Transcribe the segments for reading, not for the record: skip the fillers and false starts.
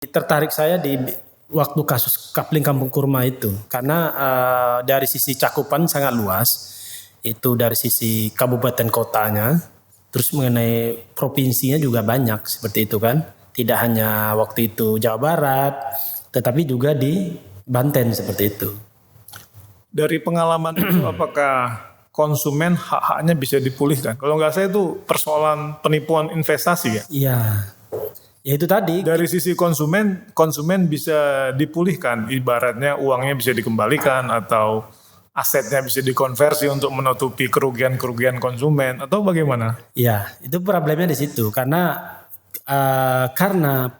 Tertarik saya di waktu kasus Coupling Kampung Kurma itu karena dari sisi cakupan sangat luas, itu dari sisi kabupaten kotanya, terus mengenai provinsinya juga banyak seperti itu kan, tidak hanya waktu itu Jawa Barat, tetapi juga di Banten seperti itu. Dari pengalaman itu apakah konsumen hak-haknya bisa dipulihkan? Kalau nggak saya itu persoalan penipuan investasi ya. Iya, ya itu tadi. Dari sisi konsumen bisa dipulihkan, ibaratnya uangnya bisa dikembalikan atau asetnya bisa dikonversi untuk menutupi kerugian-kerugian konsumen atau bagaimana? Ya, itu problemnya di situ karena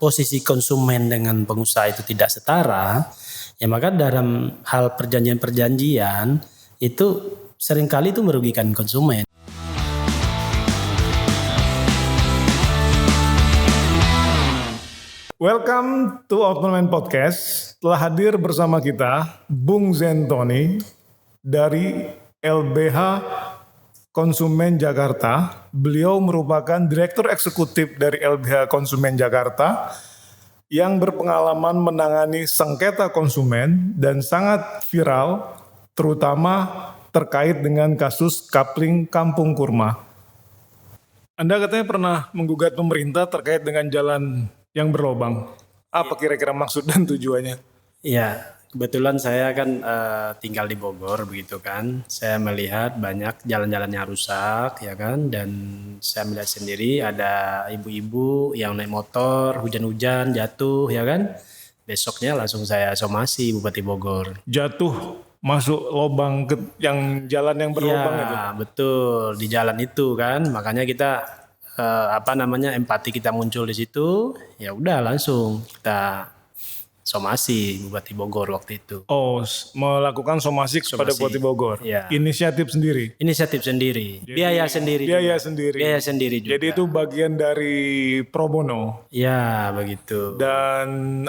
posisi konsumen dengan pengusaha itu tidak setara, ya maka dalam hal perjanjian-perjanjian itu seringkali itu merugikan konsumen. Welcome to Outman Podcast. Telah hadir bersama kita Bung Zentoni dari LBH Konsumen Jakarta. Beliau merupakan Direktur Eksekutif dari LBH Konsumen Jakarta yang berpengalaman menangani sengketa konsumen dan sangat viral, terutama terkait dengan kasus Coupling Kampung Kurma. Anda katanya pernah menggugat pemerintah terkait dengan jalan yang berlobang. Apa kira-kira maksud dan tujuannya? Ya, kebetulan saya kan tinggal di Bogor begitu kan. Saya melihat banyak jalan-jalan yang rusak ya kan, dan saya melihat sendiri ada ibu-ibu yang naik motor, hujan-hujan jatuh ya kan. Besoknya langsung saya somasi Bupati Bogor. Jatuh masuk lubang yang jalan yang berlubang itu. Iya, betul, di jalan itu kan. Makanya kita empati kita muncul di situ. Ya udah langsung kita somasi Bupati Bogor waktu itu. Oh, melakukan somasi kepada Bupati Bogor. Ya. Inisiatif sendiri. Inisiatif sendiri, biaya sendiri. Biaya sendiri juga. Jadi itu bagian dari pro bono. Ya, begitu. Dan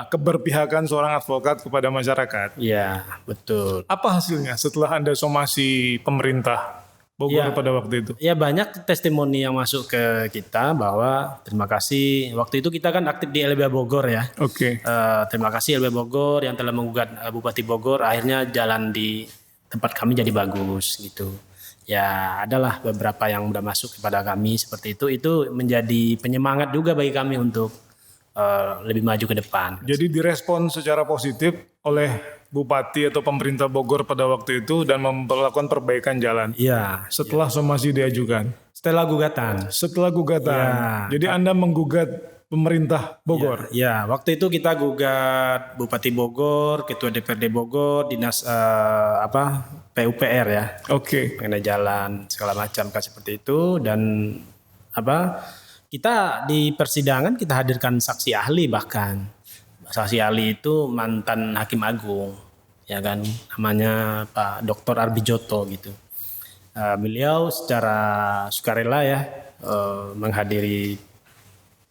keberpihakan seorang advokat kepada masyarakat. Ya, betul. Apa hasilnya setelah Anda somasi pemerintah Bogor pada waktu itu? Ya, banyak testimoni yang masuk ke kita bahwa terima kasih. Waktu itu kita kan aktif di LBH Bogor ya. Oke. Terima kasih LBH Bogor yang telah menggugat Bupati Bogor. Akhirnya jalan di tempat kami jadi bagus gitu. Ya, adalah beberapa yang udah masuk kepada kami seperti itu. Itu menjadi penyemangat juga bagi kami untuk lebih maju ke depan. Jadi direspon secara positif oleh Bupati atau pemerintah Bogor pada waktu itu dan melakukan perbaikan jalan. Iya. Setelah somasi diajukan. Setelah gugatan. Ya. Jadi Anda menggugat pemerintah Bogor. Ya, waktu itu kita gugat Bupati Bogor, Ketua DPRD Bogor, Dinas PUPR ya. Oke. Mengenai jalan segala macam kan seperti itu, dan kita di persidangan kita hadirkan saksi ahli, bahkan saksi ahli itu mantan Hakim Agung ya kan, namanya Pak Dr. Arbijoto gitu. Beliau secara sukarela ya menghadiri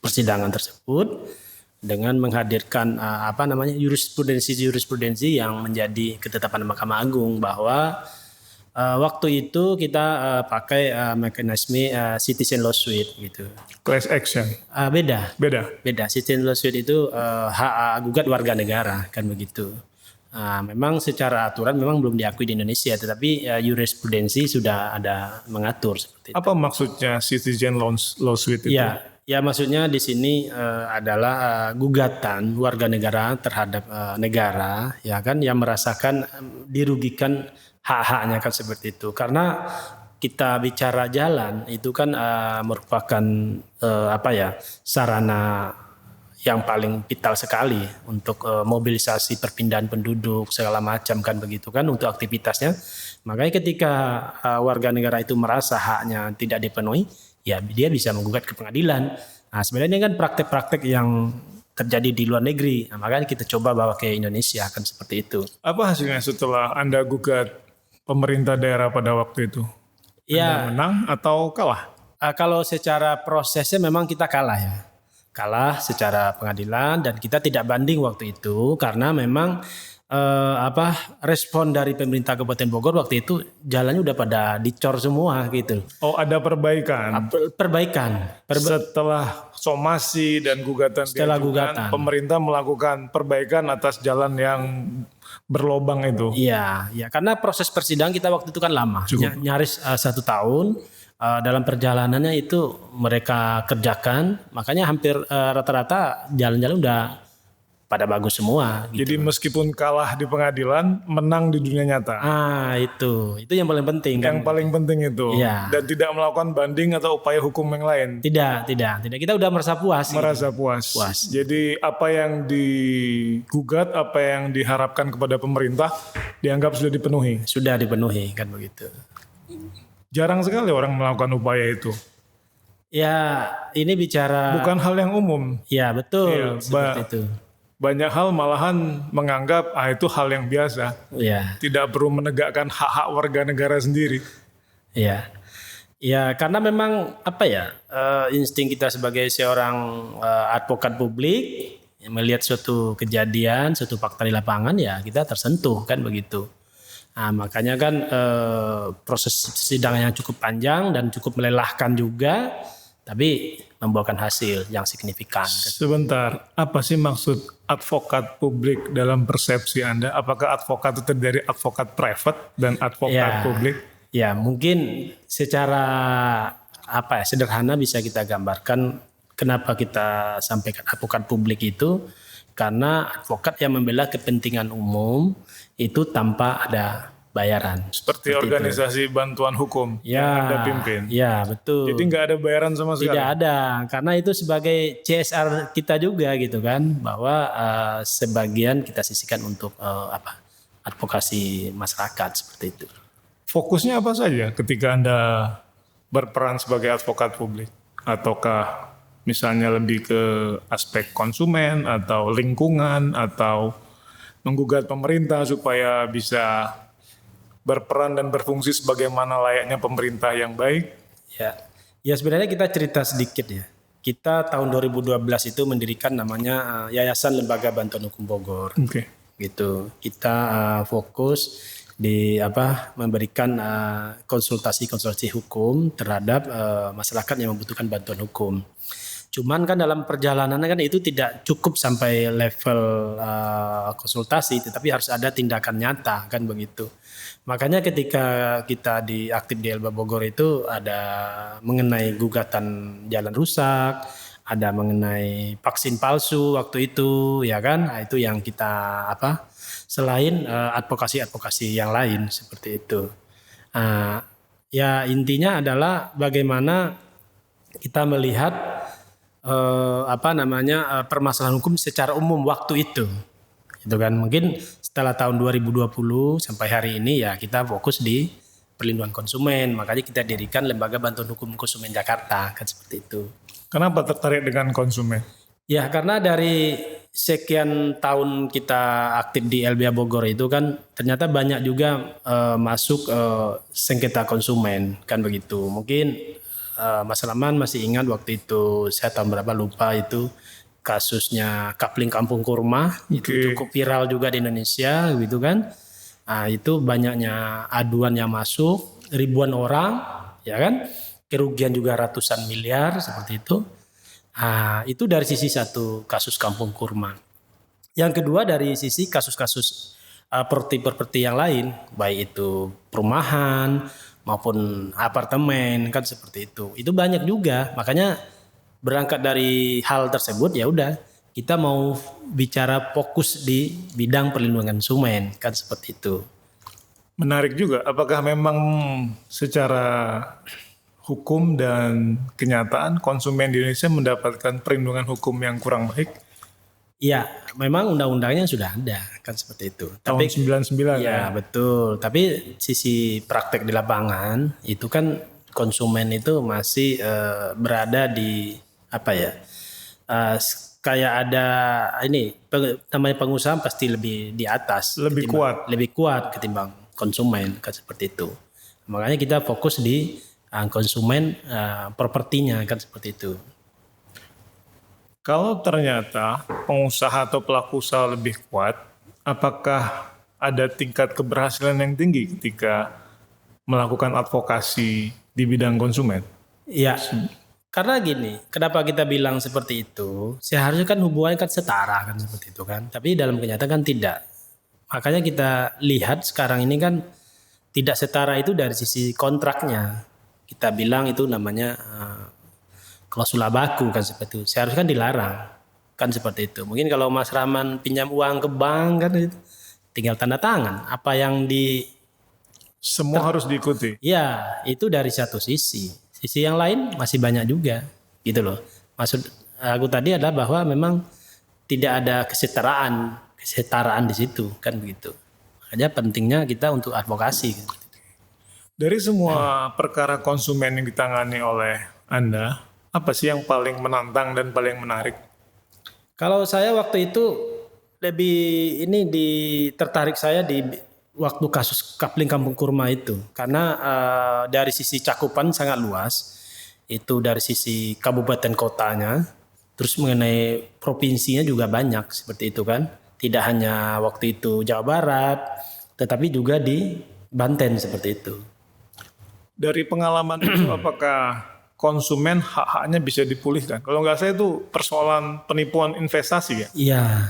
persidangan tersebut dengan menghadirkan jurisprudensi yang menjadi ketetapan Mahkamah Agung bahwa waktu itu kita pakai mekanisme citizen lawsuit gitu. Class action. Beda. Citizen lawsuit itu hak gugat warga negara kan begitu. Memang secara aturan memang belum diakui di Indonesia, tetapi jurisprudensi sudah ada mengatur seperti itu. Apa maksudnya citizen lawsuit itu? Ya maksudnya di sini adalah gugatan warga negara terhadap negara ya kan, yang merasakan dirugikan hak-haknya kan seperti itu. Karena kita bicara jalan itu kan merupakan sarana yang paling vital sekali untuk mobilisasi perpindahan penduduk segala macam kan begitu kan untuk aktivitasnya. Makanya ketika warga negara itu merasa haknya tidak dipenuhi, ya dia bisa menggugat ke pengadilan. Nah, sebenarnya ini kan praktek-praktek yang terjadi di luar negeri. Nah, makanya kita coba bawa ke Indonesia kan seperti itu. Apa hasilnya setelah Anda gugat pemerintah daerah pada waktu itu? Anda menang atau kalah? Kalau secara prosesnya memang kita kalah ya. Kalah secara pengadilan, dan kita tidak banding waktu itu karena memang respon dari pemerintah Kabupaten Bogor waktu itu jalannya udah pada dicor semua gitu. Oh, ada perbaikan. Setelah somasi dan gugatan Setelah diajukan, gugatan. pemerintah melakukan perbaikan atas jalan yang berlobang itu. Iya, ya karena proses persidangan kita waktu itu kan lama, nyaris 1 tahun. Dalam perjalanannya itu mereka kerjakan, makanya hampir rata-rata jalan-jalan udah pada bagus semua. Gitu. Jadi meskipun kalah di pengadilan, menang di dunia nyata. Itu yang paling penting. Yang paling penting itu. Iya. Dan tidak melakukan banding atau upaya hukum yang lain. Tidak. Kita udah merasa puas. Merasa puas. Jadi apa yang digugat, apa yang diharapkan kepada pemerintah dianggap sudah dipenuhi. Sudah dipenuhi kan begitu. Jarang sekali orang melakukan upaya itu. Ya, ini bicara. Bukan hal yang umum. Ya betul. Iya, seperti itu. Banyak hal malahan menganggap itu hal yang biasa. Iya. Tidak perlu menegakkan hak-hak warga negara sendiri. Iya. Ya karena memang insting kita sebagai seorang advokat publik melihat suatu kejadian, suatu fakta di lapangan ya kita tersentuh kan begitu. Nah, makanya kan proses sidang yang cukup panjang dan cukup melelahkan juga, tapi membuahkan hasil yang signifikan. Sebentar, apa sih maksud advokat publik dalam persepsi Anda? Apakah advokat itu terdiri dari advokat private dan advokat publik? Ya, mungkin secara sederhana bisa kita gambarkan kenapa kita sampaikan advokat publik itu, karena advokat yang membela kepentingan umum itu tanpa ada bayaran. Seperti organisasi bantuan hukum yang Anda pimpin. Ya, betul. Jadi nggak ada bayaran sama sekali? Tidak ada, karena itu sebagai CSR kita juga gitu kan, bahwa sebagian kita sisihkan untuk advokasi masyarakat seperti itu. Fokusnya apa saja ketika Anda berperan sebagai advokat publik? Ataukah misalnya lebih ke aspek konsumen atau lingkungan atau menggugat pemerintah supaya bisa berperan dan berfungsi sebagaimana layaknya pemerintah yang baik? Ya sebenarnya kita cerita sedikit ya. Kita tahun 2012 itu mendirikan namanya Yayasan Lembaga Bantuan Hukum Bogor. Oke. Gitu. Kita fokus di memberikan konsultasi hukum terhadap masyarakat yang membutuhkan bantuan hukum. Cuman kan dalam perjalanannya kan itu tidak cukup sampai level konsultasi, tetapi harus ada tindakan nyata kan begitu. Makanya ketika kita aktif di LBH Bogor itu ada mengenai gugatan jalan rusak, ada mengenai vaksin palsu waktu itu, ya kan? Nah, itu yang kita selain advokasi yang lain seperti itu. Ya intinya adalah bagaimana kita melihat permasalahan hukum secara umum waktu itu. Itu kan mungkin setelah tahun 2020 sampai hari ini ya kita fokus di perlindungan konsumen. Makanya kita dirikan Lembaga Bantuan Hukum Konsumen Jakarta kan seperti itu. Kenapa tertarik dengan konsumen? Ya karena dari sekian tahun kita aktif di LBH Bogor itu kan ternyata banyak juga masuk sengketa konsumen kan begitu. Mungkin Mas Rahman masih ingat waktu itu, saya tahun berapa lupa itu kasusnya Coupling Kampung Kurma. Itu cukup viral juga di Indonesia gitu kan. Nah, itu banyaknya aduan yang masuk, ribuan orang ya kan, kerugian juga ratusan miliar seperti itu. Nah, itu dari sisi satu kasus Kampung Kurma. Yang kedua dari sisi kasus-kasus properti yang lain, baik itu perumahan maupun apartemen kan seperti itu. Itu banyak juga. Makanya berangkat dari hal tersebut ya udah kita mau bicara fokus di bidang perlindungan konsumen kan seperti itu. Menarik juga. Apakah memang secara hukum dan kenyataan konsumen di Indonesia mendapatkan perlindungan hukum yang kurang baik? Iya, memang undang-undangnya sudah ada kan seperti itu. Tahun 99 ya. Betul. Tapi sisi praktek di lapangan itu kan konsumen itu masih berada di kayak ada namanya pengusaha pasti lebih di atas, lebih kuat ketimbang konsumen kan seperti itu. Makanya kita fokus di konsumen propertinya kan seperti itu. Kalau ternyata pengusaha atau pelaku usaha lebih kuat, apakah ada tingkat keberhasilan yang tinggi ketika melakukan advokasi di bidang konsumen? Ya, karena gini, kenapa kita bilang seperti itu? Seharusnya kan hubungannya kan setara kan seperti itu kan. Tapi dalam kenyataan kan tidak. Makanya kita lihat sekarang ini kan tidak setara itu dari sisi kontraknya. Kita bilang itu namanya klausula baku kan seperti itu. Seharusnya kan dilarang kan seperti itu. Mungkin kalau Mas Rahman pinjam uang ke bank kan itu tinggal tanda tangan. Apa yang Semua harus diikuti. ya itu dari satu sisi. Sisi yang lain masih banyak juga gitu loh. Maksud aku tadi adalah bahwa memang tidak ada kesetaraan di situ kan begitu. Makanya pentingnya kita untuk advokasi gitu. Dari semua perkara konsumen yang ditangani oleh Anda, apa sih yang paling menantang dan paling menarik? Kalau saya waktu itu lebih tertarik saya di waktu kasus Kapling Kampung Kurma itu karena dari sisi cakupan sangat luas, itu dari sisi kabupaten kotanya, terus mengenai provinsinya juga banyak seperti itu kan, tidak hanya waktu itu Jawa Barat, tetapi juga di Banten seperti itu. Dari pengalaman itu, apakah konsumen hak-haknya bisa dipulihkan? Kalau nggak saya itu persoalan penipuan investasi ya. Iya,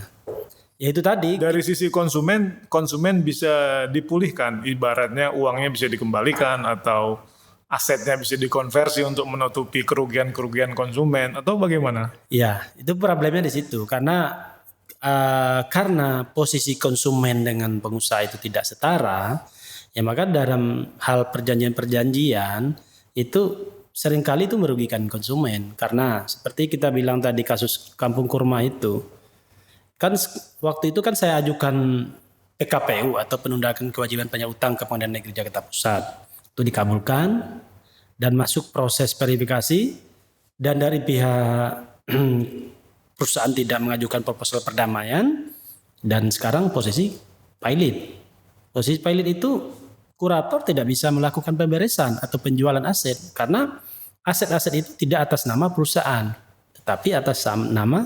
ya itu tadi. Dari sisi konsumen bisa dipulihkan. Ibaratnya uangnya bisa dikembalikan atau asetnya bisa dikonversi untuk menutupi kerugian-kerugian konsumen atau bagaimana? Ya, itu problemnya di situ karena posisi konsumen dengan pengusaha itu tidak setara, ya maka dalam hal perjanjian-perjanjian itu seringkali itu merugikan konsumen karena seperti kita bilang tadi kasus Kampung Kurma itu kan waktu itu kan saya ajukan PKPU atau penundaan kewajiban bayar utang ke Pengadilan Negeri Jakarta Pusat itu dikabulkan dan masuk proses verifikasi dan dari pihak perusahaan tidak mengajukan proposal perdamaian dan sekarang posisi pilot. Posisi pilot itu kurator tidak bisa melakukan pemberesan atau penjualan aset karena aset-aset itu tidak atas nama perusahaan tetapi atas nama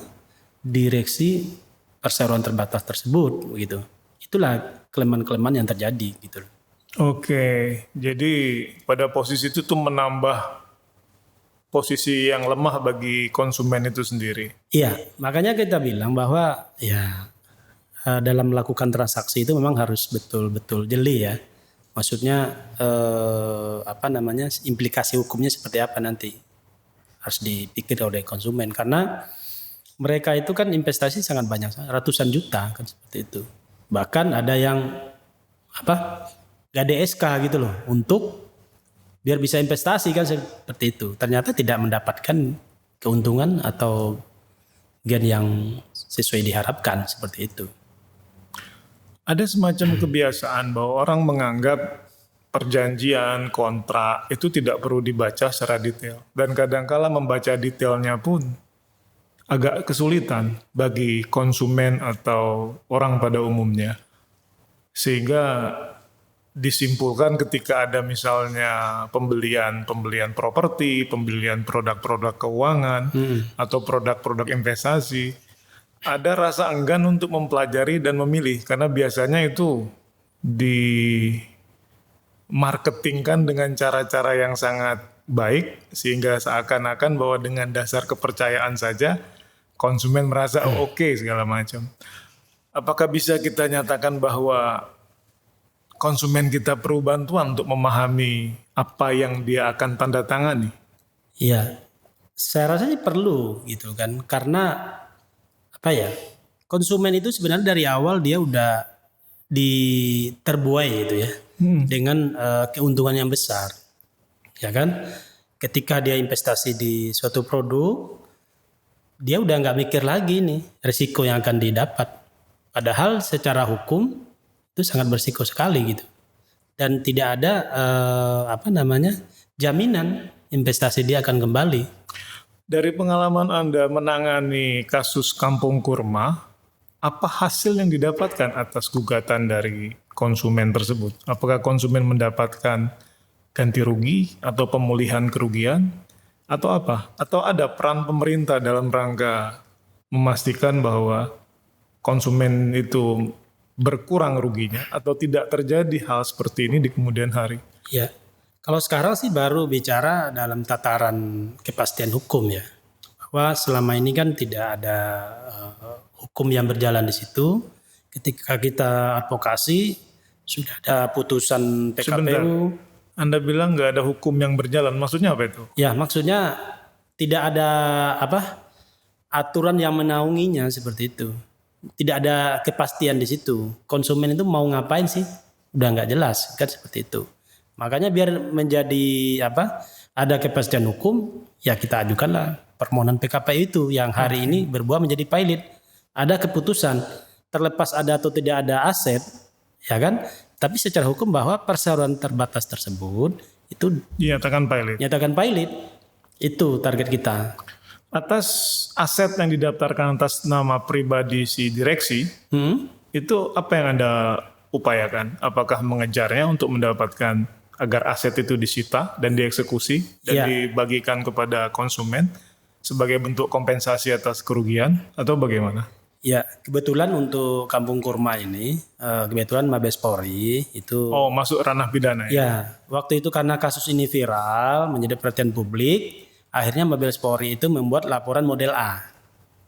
direksi perseroan terbatas tersebut begitu. Itulah kelemahan-kelemahan yang terjadi gitu. Oke, jadi pada posisi itu tuh menambah posisi yang lemah bagi konsumen itu sendiri. Iya, makanya kita bilang bahwa ya dalam melakukan transaksi itu memang harus betul-betul jeli ya. Maksudnya implikasi hukumnya seperti apa nanti harus dipikir oleh konsumen karena mereka itu kan investasi sangat banyak, ratusan juta kan seperti itu. Bahkan ada yang gak ada SK gitu loh untuk biar bisa investasi kan seperti itu. Ternyata tidak mendapatkan keuntungan atau gain yang sesuai diharapkan seperti itu. Ada semacam kebiasaan bahwa orang menganggap perjanjian, kontrak itu tidak perlu dibaca secara detail. Dan kadangkala membaca detailnya pun agak kesulitan bagi konsumen atau orang pada umumnya. Sehingga disimpulkan ketika ada misalnya pembelian properti, pembelian produk-produk keuangan, atau produk-produk investasi, ada rasa enggan untuk mempelajari dan memilih karena biasanya itu dimarketingkan dengan cara-cara yang sangat baik sehingga seakan-akan bahwa dengan dasar kepercayaan saja konsumen merasa oke segala macam. Apakah bisa kita nyatakan bahwa konsumen kita perlu bantuan untuk memahami apa yang dia akan tanda tangani? Iya, saya rasa sih perlu gitu kan karena konsumen itu sebenarnya dari awal dia udah terbuai gitu ya dengan keuntungan yang besar, ya kan? Ketika dia investasi di suatu produk, dia udah nggak mikir lagi nih risiko yang akan didapat. Padahal secara hukum itu sangat berisiko sekali gitu, dan tidak ada jaminan investasi dia akan kembali. Dari pengalaman Anda menangani kasus Kampung Kurma, apa hasil yang didapatkan atas gugatan dari konsumen tersebut? Apakah konsumen mendapatkan ganti rugi atau pemulihan kerugian? Atau apa? Atau ada peran pemerintah dalam rangka memastikan bahwa konsumen itu berkurang ruginya atau tidak terjadi hal seperti ini di kemudian hari? Ya, kalau sekarang sih baru bicara dalam tataran kepastian hukum ya. Bahwa selama ini kan tidak ada hukum yang berjalan di situ. Ketika kita advokasi sudah ada putusan Sebentar, PKPU. Anda bilang nggak ada hukum yang berjalan, maksudnya apa itu? Ya, maksudnya tidak ada aturan yang menaunginya seperti itu. Tidak ada kepastian di situ. Konsumen itu mau ngapain sih? Udah nggak jelas kan seperti itu. Makanya biar menjadi ada kepastian hukum, ya kita ajukanlah permohonan PKPU itu yang hari ini berbuah menjadi pilot. Ada keputusan terlepas ada atau tidak ada aset, ya kan? Tapi secara hukum bahwa perseroan terbatas tersebut itu Dinyatakan pilot. nyatakan pilot. Itu target kita. Atas aset yang didaftarkan atas nama pribadi si direksi, itu apa yang Anda upayakan? Apakah mengejarnya untuk mendapatkan agar aset itu disita dan dieksekusi dan Ya. dibagikan kepada konsumen sebagai bentuk kompensasi atas kerugian atau bagaimana? Ya, kebetulan untuk Kampung Kurma ini, kebetulan Mabes Polri itu, Oh, masuk ranah pidana ya? ya, waktu itu karena kasus ini viral, menjadi perhatian publik, akhirnya Mabes Polri itu membuat laporan model A.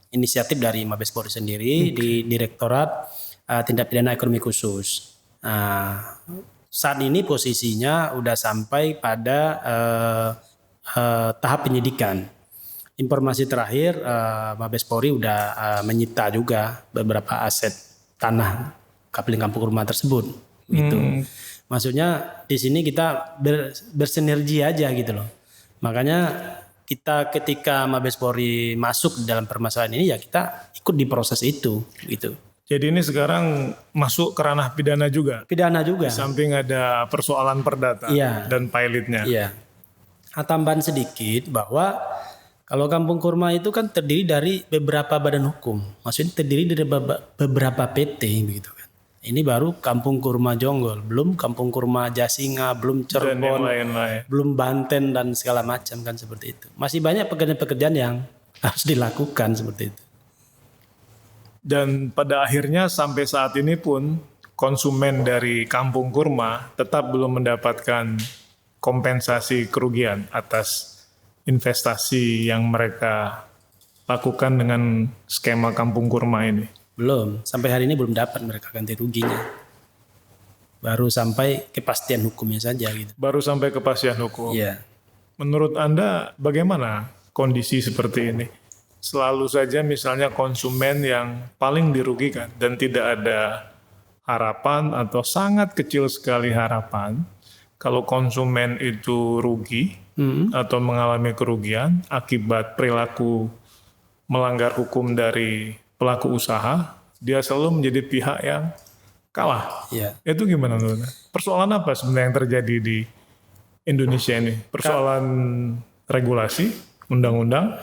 Inisiatif dari Mabes Polri sendiri di Direktorat Tindak Pidana Ekonomi Khusus. Saat ini posisinya udah sampai pada tahap penyidikan. Informasi terakhir Mabes Polri udah menyita juga beberapa aset tanah Kapling Kampung Kurma tersebut. Gitu. Maksudnya di sini kita bersinergi aja gitu loh. Makanya kita ketika Mabes Polri masuk dalam permasalahan ini ya kita ikut di proses itu gitu. Jadi ini sekarang masuk ke ranah pidana juga? Pidana juga. Di samping ada persoalan perdata dan pilotnya. Iya. Tambahan sedikit bahwa kalau Kampung Kurma itu kan terdiri dari beberapa badan hukum. Maksudnya terdiri dari beberapa PT begitu kan. Ini baru Kampung Kurma Jonggol, belum Kampung Kurma Jasinga, belum Dan yang Cirebon, lain-lain. belum Banten dan segala macam kan seperti itu. Masih banyak pekerjaan-pekerjaan yang harus dilakukan seperti itu. Dan pada akhirnya sampai saat ini pun konsumen dari Kampung Kurma tetap belum mendapatkan kompensasi kerugian atas investasi yang mereka lakukan dengan skema Kampung Kurma ini. Belum, sampai hari ini belum dapat mereka ganti ruginya. Baru sampai kepastian hukumnya saja gitu. Baru sampai kepastian hukum. Iya. Menurut Anda bagaimana kondisi seperti ini? Selalu saja misalnya konsumen yang paling dirugikan dan tidak ada harapan atau sangat kecil sekali harapan kalau konsumen itu rugi atau mengalami kerugian akibat perilaku melanggar hukum dari pelaku usaha, dia selalu menjadi pihak yang kalah. Iya. Itu gimana menurut Anda? Persoalan apa sebenarnya yang terjadi di Indonesia ini? Persoalan regulasi, undang-undang,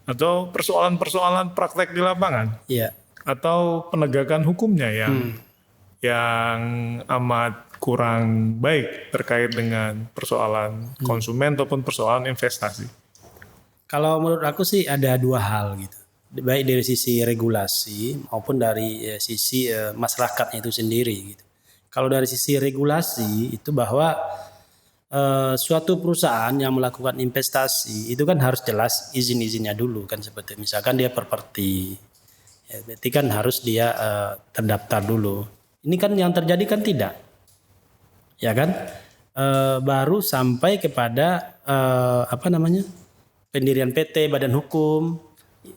atau persoalan-persoalan praktek di lapangan? Iya. Atau penegakan hukumnya yang amat kurang baik terkait dengan persoalan konsumen ataupun persoalan investasi? Kalau menurut aku sih ada dua hal gitu. Baik dari sisi regulasi maupun dari sisi masyarakatnya itu sendiri gitu. Kalau dari sisi regulasi itu bahwa suatu perusahaan yang melakukan investasi itu kan harus jelas izin-izinnya dulu kan, seperti misalkan dia properti, ya, berarti kan harus dia terdaftar dulu. Ini kan yang terjadi kan tidak, ya kan? Baru sampai kepada pendirian PT, badan hukum,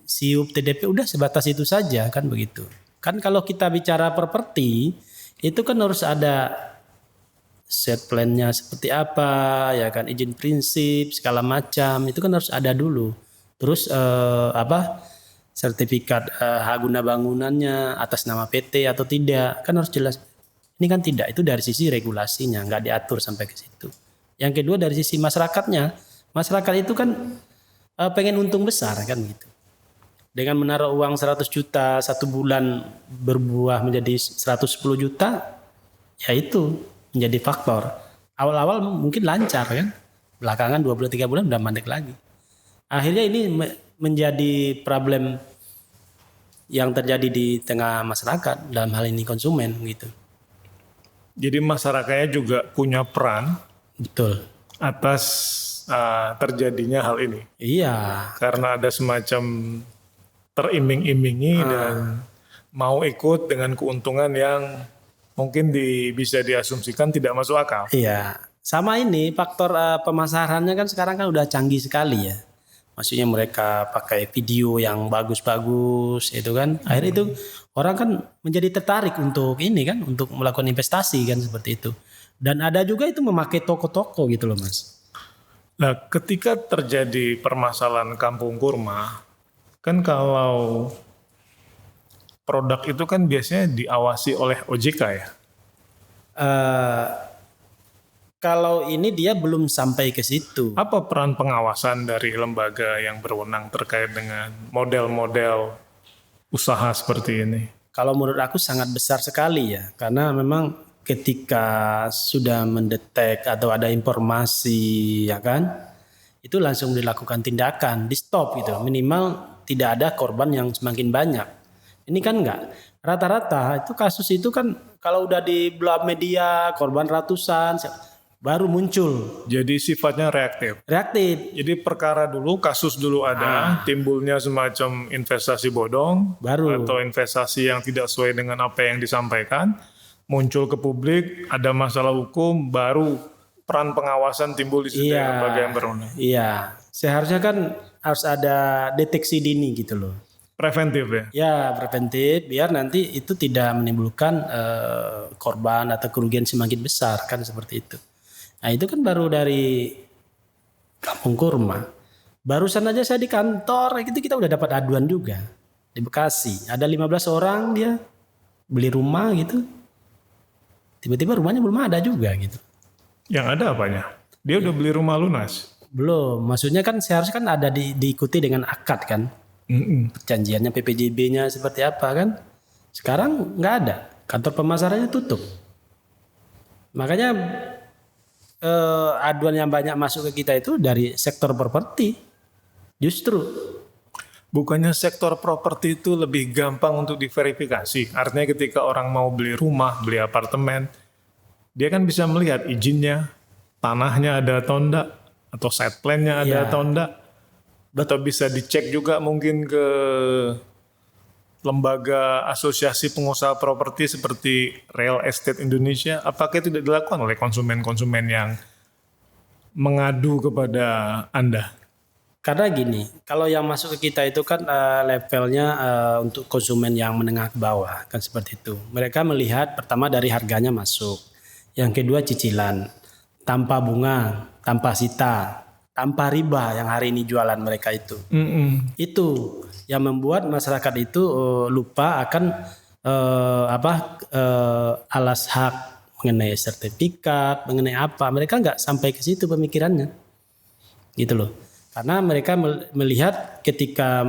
SIUP, TDP, udah sebatas itu saja kan begitu. Kan kalau kita bicara properti itu kan harus ada set plan-nya seperti apa, ya kan, izin prinsip segala macam itu kan harus ada dulu. Terus sertifikat hak guna bangunannya atas nama PT atau tidak kan harus jelas. Ini kan tidak, itu dari sisi regulasinya nggak diatur sampai ke situ. Yang kedua dari sisi masyarakatnya, masyarakat itu kan pengen untung besar kan gitu. Dengan menaruh uang 100 juta satu bulan berbuah menjadi 110 juta, ya itu menjadi faktor. Awal-awal mungkin lancar kan, belakangan 2 bulan 3 bulan udah mandek lagi. Akhirnya ini menjadi problem yang terjadi di tengah masyarakat, dalam hal ini konsumen gitu. Jadi masyarakatnya juga punya peran Betul. atas terjadinya hal ini. Iya, Karena ada semacam teriming-imingi dan mau ikut dengan keuntungan yang mungkin bisa diasumsikan tidak masuk akal. iya. Sama ini faktor pemasarannya kan sekarang kan udah canggih sekali ya. Maksudnya mereka pakai video yang bagus-bagus itu kan. Akhirnya itu orang kan menjadi tertarik untuk ini kan, untuk melakukan investasi kan seperti itu. Dan ada juga itu memakai toko-toko gitu loh Mas. Nah, ketika terjadi permasalahan kampung kurma, kan kalau produk itu kan biasanya diawasi oleh OJK ya. Eh, Kalau ini dia belum sampai ke situ. Apa peran pengawasan dari lembaga yang berwenang terkait dengan model-model usaha seperti ini? Kalau menurut aku sangat besar sekali ya, karena memang ketika sudah mendetek atau ada informasi ya kan, itu langsung dilakukan tindakan, di stop gitu, minimal tidak ada korban yang semakin banyak. Ini kan enggak, rata-rata itu kasus itu kan kalau udah di belah media korban ratusan baru muncul Jadi sifatnya reaktif. reaktif, Jadi perkara dulu, kasus dulu ada, timbulnya semacam investasi bodong, baru atau investasi yang tidak sesuai dengan apa yang disampaikan, muncul ke publik, ada masalah hukum, baru peran pengawasan timbul di situ Iya. lembaga yang berwenang. Iya, seharusnya kan harus ada deteksi dini gitu loh. Preventif ya. Ya, preventif biar nanti itu tidak menimbulkan korban atau kerugian semakin besar kan seperti itu. Nah, itu kan baru dari Kampung Kurma. Barusan aja saya di kantor, itu kita udah dapat aduan juga di Bekasi. Ada 15 orang dia beli rumah gitu. Tiba-tiba rumahnya belum ada juga gitu. Yang ada apanya? Dia udah beli rumah lunas. Belum, maksudnya kan seharusnya kan ada diikuti dengan akad kan. Perjanjiannya PPJB-nya seperti apa kan. Sekarang nggak ada, kantor pemasarannya tutup. Makanya aduan yang banyak masuk ke kita itu dari sektor properti. Justru Bukannya sektor properti itu lebih gampang untuk diverifikasi. Artinya ketika orang mau beli rumah, beli apartemen, dia kan bisa melihat izinnya, tanahnya ada atau enggak, atau site plan-nya ada Iya. atau enggak. Atau bisa dicek juga mungkin ke lembaga asosiasi pengusaha properti seperti Real Estate Indonesia. Apakah itu tidak dilakukan oleh konsumen-konsumen yang mengadu kepada Anda? karena gini, kalau yang masuk ke kita itu kan levelnya untuk konsumen yang menengah ke bawah kan seperti itu. Mereka melihat pertama dari harganya masuk, yang kedua cicilan, tanpa bunga, tanpa sita, tanpa riba yang hari ini jualan mereka itu. Itu yang membuat masyarakat itu lupa akan alas hak mengenai sertifikat, mengenai apa. Mereka nggak sampai ke situ pemikirannya, gitu loh. Karena mereka melihat ketika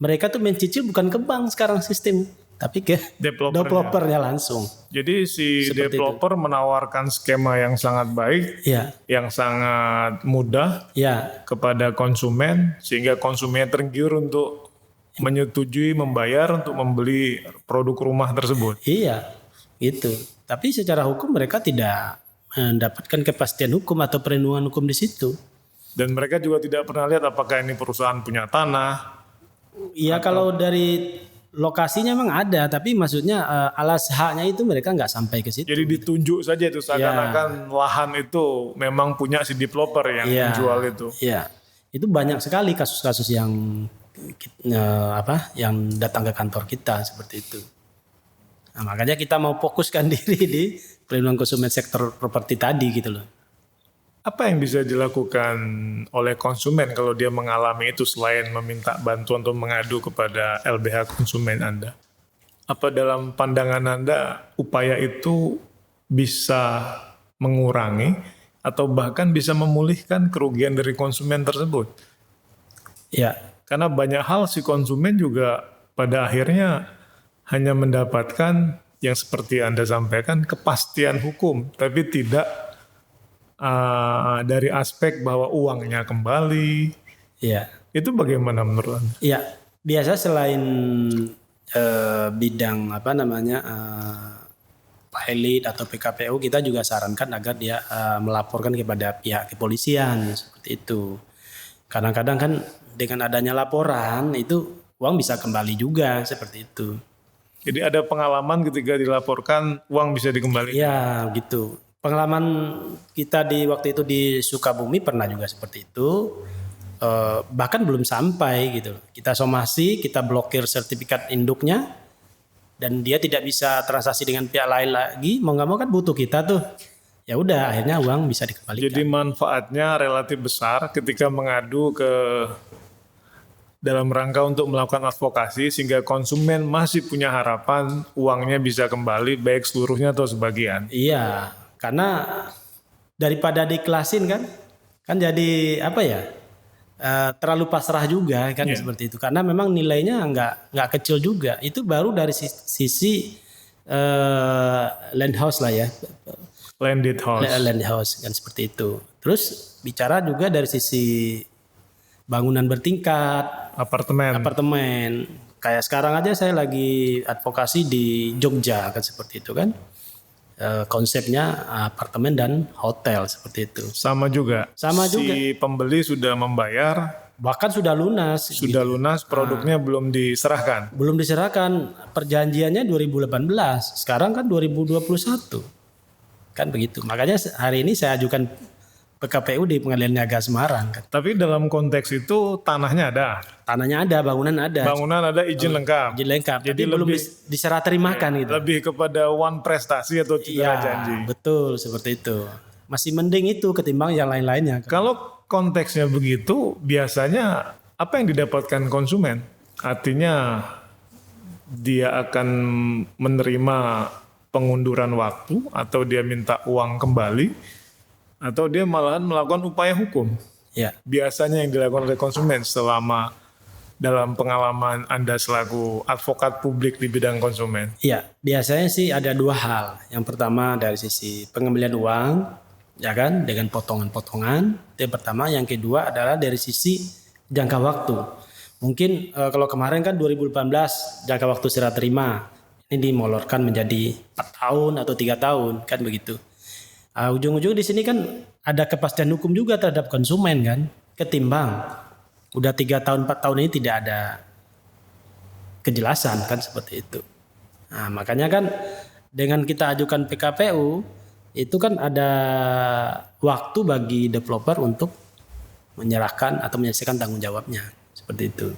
mereka tuh mencicil bukan ke bank sekarang sistem, tapi ke developernya langsung. Jadi si developer menawarkan skema yang sangat baik, Ya, yang sangat mudah ya, kepada konsumen, sehingga konsumen tergiur untuk menyetujui membayar untuk membeli produk rumah tersebut. iya, gitu. Tapi secara hukum mereka tidak mendapatkan kepastian hukum atau perlindungan hukum di situ. Dan mereka juga tidak pernah lihat apakah ini perusahaan punya tanah. Iya, kalau dari lokasinya memang ada, tapi maksudnya alas haknya itu mereka nggak sampai ke situ. Jadi ditunjuk saja itu seakan-akan lahan itu memang punya si developer yang menjual itu. Iya, itu banyak sekali kasus-kasus yang yang datang ke kantor kita seperti itu. Nah, makanya kita mau fokuskan diri di perlindungan konsumen sektor properti tadi gitu loh. Apa yang bisa dilakukan oleh konsumen kalau dia mengalami itu selain meminta bantuan atau mengadu kepada LBH konsumen Anda? Apa dalam pandangan Anda upaya itu bisa mengurangi atau bahkan bisa memulihkan kerugian dari konsumen tersebut? Ya, Karena banyak hal si konsumen juga pada akhirnya hanya mendapatkan yang seperti Anda sampaikan kepastian hukum, tapi tidak dari aspek bahwa uangnya kembali. ya. Itu bagaimana menurut Anda? Ya, Biasa selain bidang apa namanya pilot atau PKPU, kita juga sarankan agar dia melaporkan kepada pihak kepolisian seperti itu. Kadang-kadang kan dengan adanya laporan itu uang bisa kembali juga seperti itu. Jadi ada pengalaman ketika dilaporkan uang bisa dikembalikan. Ya gitu. Pengalaman kita di waktu itu di Sukabumi pernah juga seperti itu. Bahkan belum sampai gitu. Kita somasi, kita blokir sertifikat induknya, dan dia tidak bisa transaksi dengan pihak lain lagi. Mau nggak mau kan butuh kita tuh. Ya udah, akhirnya uang bisa dikembalikan. Jadi manfaatnya relatif besar ketika mengadu ke dalam rangka untuk melakukan advokasi sehingga konsumen masih punya harapan uangnya bisa kembali baik seluruhnya atau sebagian. Iya, karena daripada diklasin kan jadi apa ya? Terlalu pasrah juga kan seperti itu. Karena memang nilainya nggak kecil juga. Itu baru dari sisi land house lah ya. Landed house. Land house kan seperti itu. Terus bicara juga dari sisi bangunan bertingkat, apartemen. Kayak sekarang aja saya lagi advokasi di Jogja kan seperti itu kan. Konsepnya apartemen dan hotel seperti itu. Sama juga. Si pembeli sudah membayar, bahkan sudah lunas. Sudah lunas, produknya belum diserahkan. Belum diserahkan. Perjanjiannya 2018, sekarang kan 2021. Kan begitu. Makanya hari ini saya ajukan PKPU di Pengadilan Niaga Semarang. Kan. Tapi dalam konteks itu tanahnya ada. Tanahnya ada, bangunan ada. Bangunan ada, izin lengkap. Izin lengkap. Jadi belum diserah terimakan gitu. Lebih kepada one prestasi atau cedera janji. Betul, seperti itu. Masih mending itu ketimbang yang lain-lainnya. Kalau konteksnya begitu, biasanya apa yang didapatkan konsumen? Artinya dia akan menerima pengunduran waktu atau dia minta uang kembali atau dia malahan melakukan upaya hukum. Ya. Biasanya yang dilakukan oleh konsumen selama dalam pengalaman Anda selaku advokat publik di bidang konsumen. Iya, biasanya sih ada dua hal. Yang pertama dari sisi pengembalian uang, ya kan, dengan potongan-potongan. Itu yang pertama. Yang kedua adalah dari sisi jangka waktu. Mungkin kalau kemarin kan 2018 jangka waktu serah terima. Ini dimolorkan menjadi 4 tahun atau 3 tahun kan begitu. Ujung-ujung di sini kan ada kepastian hukum juga terhadap konsumen kan, ketimbang udah 3 tahun 4 tahun ini tidak ada kejelasan kan seperti itu. Nah, makanya kan dengan kita ajukan PKPU itu kan ada waktu bagi developer untuk menyerahkan atau menyelesaikan tanggung jawabnya seperti itu.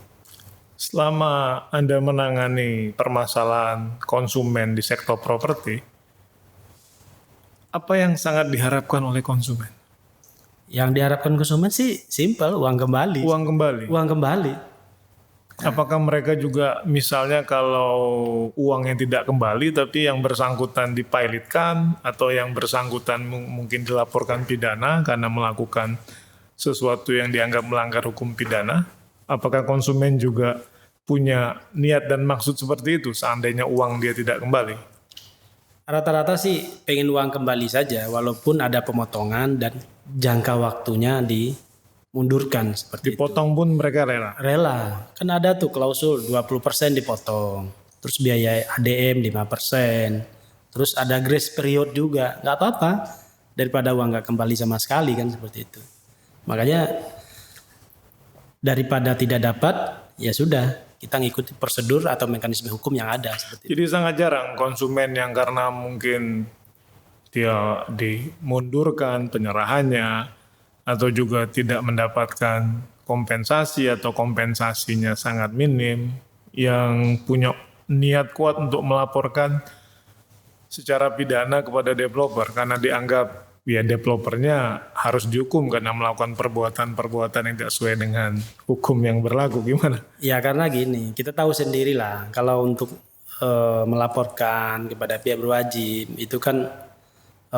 Selama Anda menangani permasalahan konsumen di sektor properti, apa yang sangat diharapkan oleh konsumen? Yang diharapkan konsumen sih simpel, uang kembali. Uang kembali? Uang kembali. Apakah mereka juga misalnya kalau uangnya tidak kembali tapi yang bersangkutan dipilotkan atau yang bersangkutan mungkin dilaporkan pidana karena melakukan sesuatu yang dianggap melanggar hukum pidana? Apakah konsumen juga punya niat dan maksud seperti itu seandainya uang dia tidak kembali? Rata-rata sih pengen uang kembali saja walaupun ada pemotongan dan jangka waktunya dimundurkan seperti dipotong itu. Pun mereka rela? Rela. Kan ada tuh klausul 20% dipotong. Terus biaya ADM 5%. Terus ada grace period juga. Nggak apa-apa daripada uang nggak kembali sama sekali kan seperti itu. Makanya daripada tidak dapat ya sudah. Kita ngikuti prosedur atau mekanisme hukum yang ada. Seperti Jadi sangat jarang konsumen yang karena mungkin dia dimundurkan penyerahannya atau juga tidak mendapatkan kompensasi atau kompensasinya sangat minim, yang punya niat kuat untuk melaporkan secara pidana kepada developer karena dianggap ya developernya harus dihukum karena melakukan perbuatan-perbuatan yang tidak sesuai dengan hukum yang berlaku. Gimana? Ya karena gini, kita tahu sendirilah kalau untuk melaporkan kepada pihak berwajib itu kan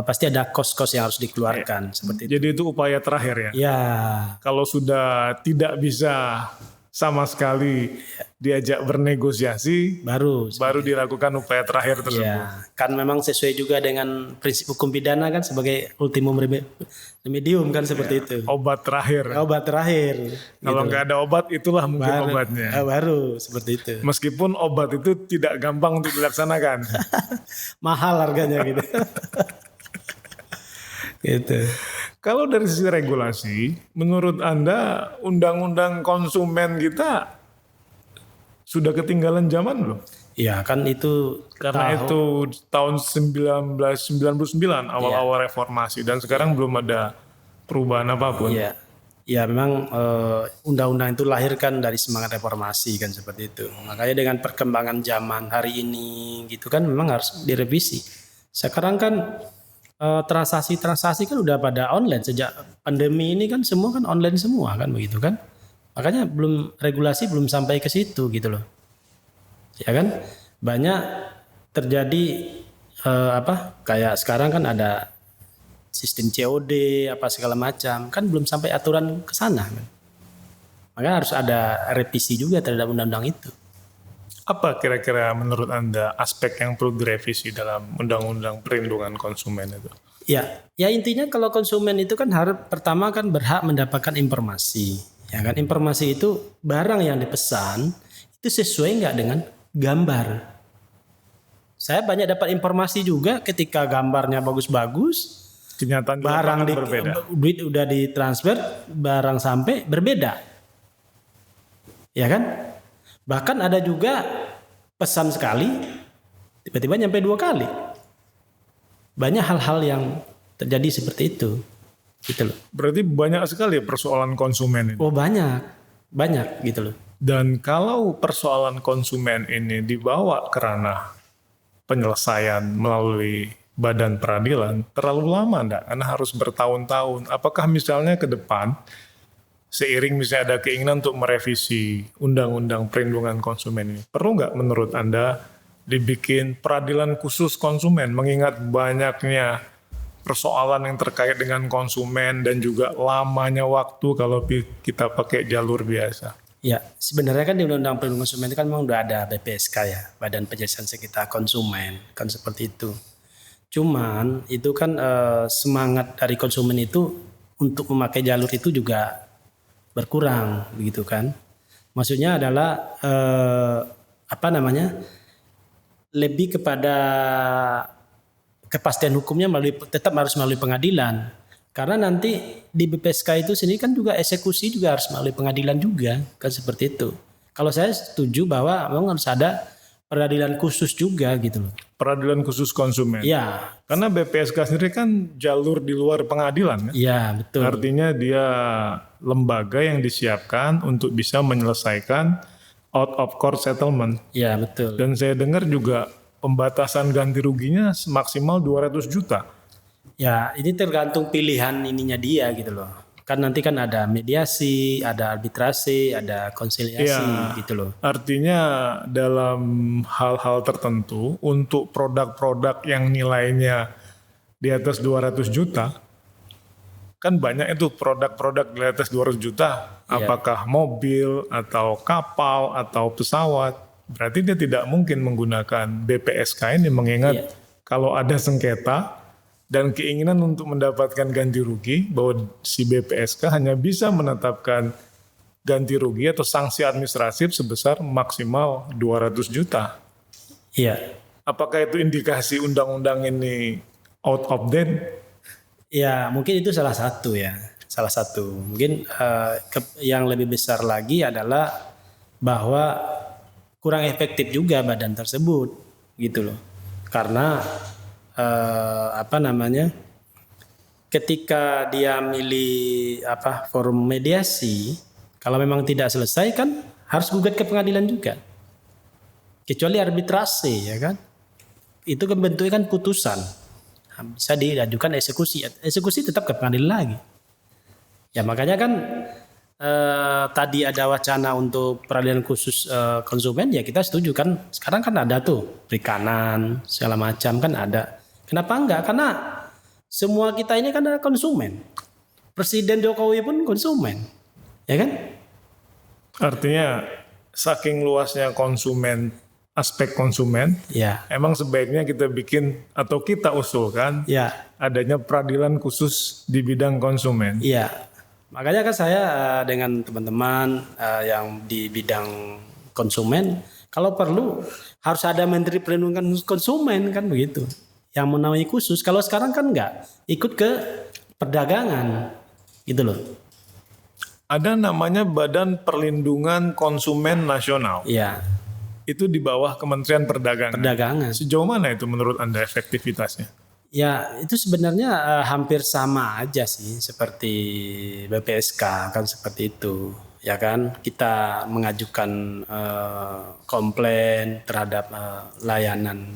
pasti ada kos-kos yang harus dikeluarkan seperti itu. Jadi itu upaya terakhir ya? Ya. Kalau sudah tidak bisa sama sekali diajak bernegosiasi, baru dilakukan upaya terakhir tersebut. ya, kan memang sesuai juga dengan prinsip hukum pidana kan sebagai ultimum remedium kan seperti itu. Obat terakhir. Kalau nggak ada obat, itulah mungkin obatnya. Baru seperti itu. Meskipun obat itu tidak gampang untuk dilaksanakan. Mahal harganya gitu. Gitu. Kalau dari sisi regulasi, menurut Anda undang-undang konsumen kita sudah ketinggalan zaman belum? Ya kan itu Karena itu tahun 1999 awal-awal reformasi dan sekarang belum ada perubahan apapun. Iya. Ya memang undang-undang itu lahirkan dari semangat reformasi kan seperti itu. Makanya dengan perkembangan zaman hari ini gitu kan memang harus direvisi. Sekarang kan transaksi kan udah pada online sejak pandemi ini kan semua kan online semua kan begitu kan. Makanya regulasi belum sampai ke situ gitu loh. Ya kan banyak terjadi kayak sekarang kan ada sistem COD apa segala macam kan belum sampai aturan ke sana kan. Makanya harus ada revisi juga terhadap undang-undang itu. Apa kira-kira menurut Anda aspek yang perlu direvisi dalam undang-undang perlindungan konsumen itu? Ya intinya kalau konsumen itu kan harus pertama kan berhak mendapatkan informasi. Ya kan informasi itu barang yang dipesan itu sesuai nggak dengan gambar. Saya banyak dapat informasi juga ketika gambarnya bagus-bagus, Kenyataan di barang lapangan berbeda. duit udah ditransfer, barang sampai berbeda. Ya kan? Bahkan ada juga pesan sekali, tiba-tiba nyampe 2 kali. Banyak hal-hal yang terjadi seperti itu. Gitu loh. Berarti banyak sekali persoalan konsumen ini. Oh banyak gitu loh. Dan kalau persoalan konsumen ini dibawa ke ranah penyelesaian melalui badan peradilan, terlalu lama enggak? Karena harus bertahun-tahun. Apakah misalnya ke depan seiring misalnya ada keinginan untuk merevisi undang-undang perlindungan konsumen ini, perlu nggak menurut Anda dibikin peradilan khusus konsumen mengingat banyaknya persoalan yang terkait dengan konsumen dan juga lamanya waktu kalau kita pakai jalur biasa? Ya sebenarnya kan di undang-undang perlindungan konsumen itu kan memang udah ada BPSK ya, Badan Penjelasan Sengketa Konsumen kan seperti itu. Cuman itu kan semangat dari konsumen itu untuk memakai jalur itu juga berkurang begitu kan. Maksudnya adalah lebih kepada kepastian hukumnya tetap harus melalui pengadilan. Karena nanti di BPSK itu sendiri kan juga eksekusi juga harus melalui pengadilan juga kan seperti itu. Kalau saya setuju bahwa memang harus ada peradilan khusus juga gitu loh. Peradilan khusus konsumen. Ya. Karena BPSK sendiri kan jalur di luar pengadilan kan? Iya, betul. Artinya dia lembaga yang disiapkan untuk bisa menyelesaikan out of court settlement. Iya, betul. Dan saya dengar juga pembatasan ganti ruginya maksimal 200 juta. Ya, ini tergantung pilihan ininya dia gitu loh. Kan nanti kan ada mediasi, ada arbitrase, ada konsiliasi gitu loh. Artinya dalam hal-hal tertentu untuk produk-produk yang nilainya di atas 200 juta, kan banyak itu produk-produk di atas 200 juta, apakah mobil atau kapal atau pesawat, berarti dia tidak mungkin menggunakan BPSK ini mengingat kalau ada sengketa dan keinginan untuk mendapatkan ganti rugi, bahwa si BPSK hanya bisa menetapkan ganti rugi atau sanksi administratif sebesar maksimal 200 juta. Iya. Apakah itu indikasi undang-undang ini out of date? Ya, mungkin itu salah satu ya. Salah satu. Mungkin yang lebih besar lagi adalah bahwa kurang efektif juga badan tersebut gitu loh. Karena ketika dia milih forum mediasi, kalau memang tidak selesai kan harus gugat ke pengadilan juga, kecuali arbitrase ya kan, itu kan bentuknya kan putusan, bisa diajukan eksekusi tetap ke pengadilan lagi ya. Makanya kan tadi ada wacana untuk peradilan khusus konsumen, ya kita setuju kan. Sekarang kan ada tuh perikanan segala macam kan ada. Kenapa enggak? Karena semua kita ini kan adalah konsumen. Presiden Jokowi pun konsumen, ya kan? Artinya saking luasnya aspek konsumen, Ya, emang sebaiknya kita bikin atau kita usulkan ya, adanya peradilan khusus di bidang konsumen. iya. Makanya kan saya dengan teman-teman yang di bidang konsumen, kalau perlu harus ada Menteri Perlindungan Konsumen kan begitu. Yang menaungi khusus. Kalau sekarang kan enggak, ikut ke perdagangan, gitu loh. Ada namanya Badan Perlindungan Konsumen Nasional. Iya, Itu di bawah Kementerian Perdagangan. perdagangan. Sejauh mana itu menurut Anda efektivitasnya? Ya, itu sebenarnya hampir sama aja sih seperti BPSK kan seperti itu. Ya kan, kita mengajukan komplain terhadap layanan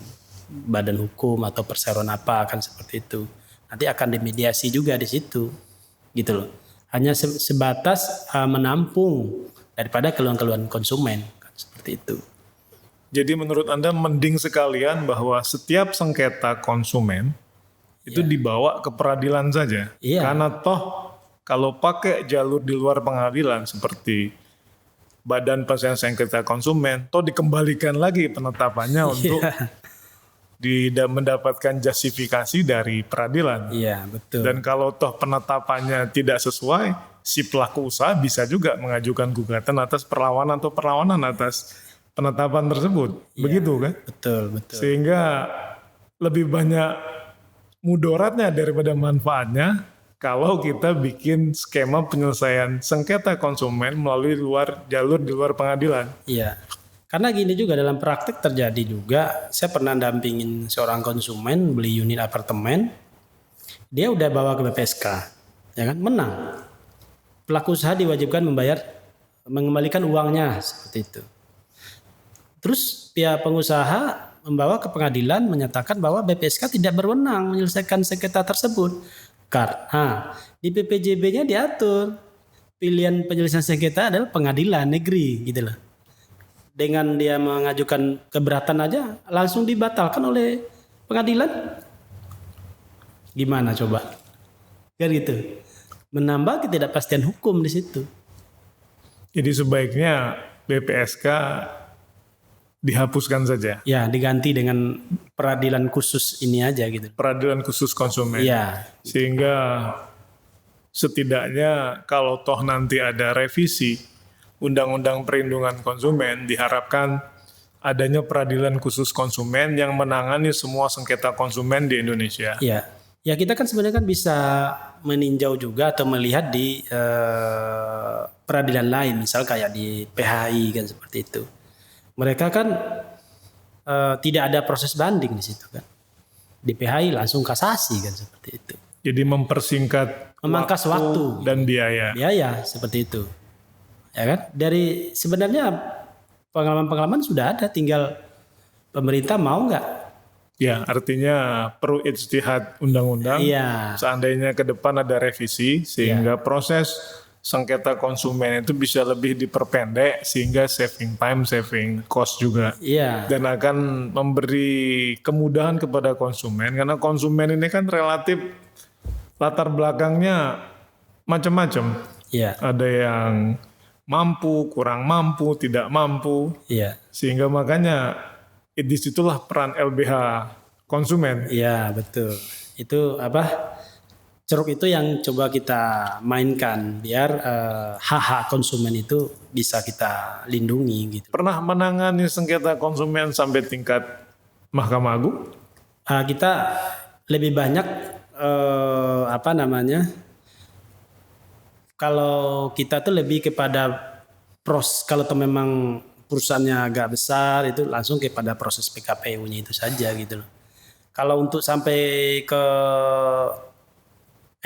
badan hukum atau perseroan apa kan seperti itu. Nanti akan dimediasi juga di situ. Gitu loh. Hanya sebatas menampung daripada keluhan-keluhan konsumen kan seperti itu. Jadi menurut Anda mending sekalian bahwa setiap sengketa konsumen itu dibawa ke peradilan saja. Iya. Karena toh kalau pakai jalur di luar pengadilan seperti Badan Penyelesaian Sengketa Konsumen, toh dikembalikan lagi penetapannya untuk mendapatkan justifikasi dari peradilan. Iya, betul. Dan kalau toh penetapannya tidak sesuai, si pelaku usaha bisa juga mengajukan gugatan atas perlawanan atas penetapan tersebut. Begitu kan? Betul, betul. Sehingga lebih banyak mudaratnya daripada manfaatnya kalau kita bikin skema penyelesaian sengketa konsumen melalui jalur di luar pengadilan. Iya. Karena gini juga dalam praktek terjadi juga, saya pernah dampingin seorang konsumen beli unit apartemen, dia udah bawa ke BPSK, ya kan, menang. Pelaku usaha diwajibkan mengembalikan uangnya seperti itu. Terus pihak pengusaha membawa ke pengadilan menyatakan bahwa BPSK tidak berwenang menyelesaikan sengketa tersebut karena di PPJB-nya diatur pilihan penyelesaian sengketa adalah pengadilan negeri gitu loh. Dengan dia mengajukan keberatan aja langsung dibatalkan oleh pengadilan. Gimana coba? Kan gitu. Menambah ketidakpastian hukum di situ. Jadi sebaiknya BPSK dihapuskan saja. Ya, diganti dengan peradilan khusus ini aja gitu. Peradilan khusus konsumen. Iya. Sehingga setidaknya kalau toh nanti ada revisi Undang-Undang Perlindungan Konsumen, diharapkan adanya peradilan khusus konsumen yang menangani semua sengketa konsumen di Indonesia. Iya. Ya kita kan sebenarnya kan bisa meninjau juga atau melihat di peradilan lain, misal kayak di PHI kan seperti itu. Mereka kan tidak ada proses banding di situ kan. Di PHI langsung kasasi kan seperti itu. Jadi memangkas waktu dan biaya. Biaya seperti itu. Ya kan? Dari sebenarnya pengalaman-pengalaman sudah ada, tinggal pemerintah mau nggak? Ya, artinya perlu ijtihad undang-undang. Iya. Seandainya ke depan ada revisi sehingga proses sengketa konsumen itu bisa lebih diperpendek sehingga saving time, saving cost juga. Iya. Dan akan memberi kemudahan kepada konsumen karena konsumen ini kan relatif latar belakangnya macam-macam. Iya. Ada yang mampu, kurang mampu, tidak mampu. Iya. Sehingga makanya disitulah peran LBH konsumen. Iya, betul. Itu ceruk itu yang coba kita mainkan biar hak-hak konsumen itu bisa kita lindungi gitu. Pernah menangani sengketa konsumen sampai tingkat Mahkamah Agung? Kita lebih banyak kalau kita tuh lebih kepada kalau memang perusahaannya agak besar itu langsung kepada proses PKPU-nya itu saja gitu loh. Kalau untuk sampai ke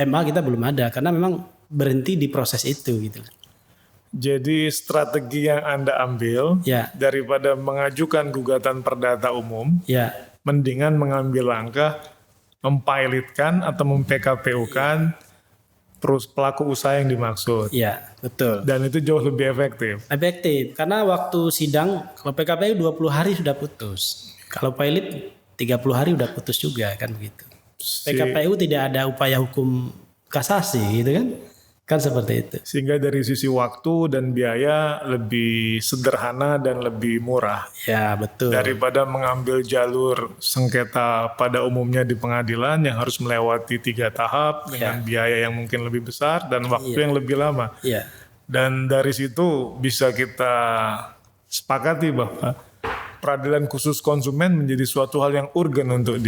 MA kita belum ada karena memang berhenti di proses itu gitu. Jadi strategi yang Anda ambil daripada mengajukan gugatan perdata umum, mendingan mengambil langkah mempilotkan atau mem-PKPU-kan pelaku usaha yang dimaksud. Iya, betul. Dan itu jauh lebih efektif. Efektif, karena waktu sidang, kalau PKPU 20 hari sudah putus. Kalau pilot 30 hari sudah putus juga kan begitu. PKPU tidak ada upaya hukum kasasi gitu kan. Kan seperti itu. Sehingga dari sisi waktu dan biaya lebih sederhana dan lebih murah. Ya, betul. Daripada mengambil jalur sengketa pada umumnya di pengadilan yang harus melewati 3 tahap dengan biaya yang mungkin lebih besar dan waktu yang lebih lama. Iya. Dan dari situ bisa kita sepakati bahwa peradilan khusus konsumen menjadi suatu hal yang urgen untuk